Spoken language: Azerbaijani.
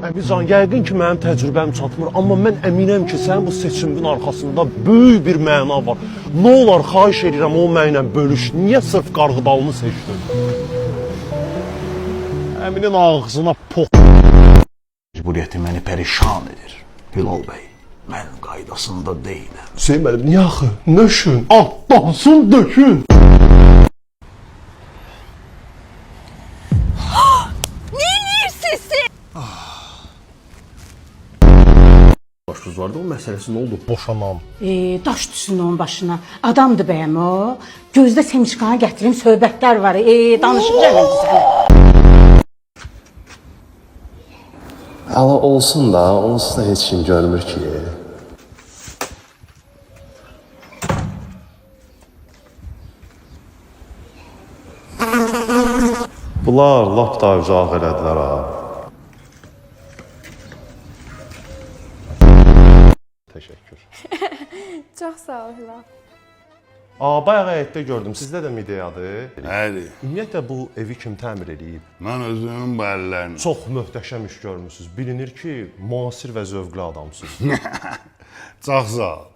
Əmizan, yəqin ki, mənim təcrübəm çatmır, amma mən əminəm ki, sənin bu seçimin arxasında böyük bir məna var. Nə olar, xahiş edirəm, o mənimlə bölüş. Niyə sırf qarğıdalını seçdin? Əminin ağzına pox. Məcburiyyəti məni pərişan edir. Hilal bəy, mən qaydasında deyiləm. Hüseyin müəllim, niyə axı? Nöşün, atlansın, dökün. Başınız vardı, o məsələsi nə oldu? Boşanam. Daş düşsün onun başına. Adamdır bəyəm o. Gözdə semişkanı gətirim, söhbətlər var. Danışacağım sənə. Hələ olsun da, onsuz da heç kim görmür ki. Bunlar lap da uzaq elədilər ha. Təşəkkür. Çox sağ ol Hilal. Bayaq həyətdə gördüm, sizdə də mi ideyadır? Bəli, Ümumiyyətlə bu evi kim təmir edib? mən özümün bu əllərini. Çox möhtəşəm iş görmüsünüz. Bilinir ki, müasir və zövqlü adamsınız. Çox sağ ol.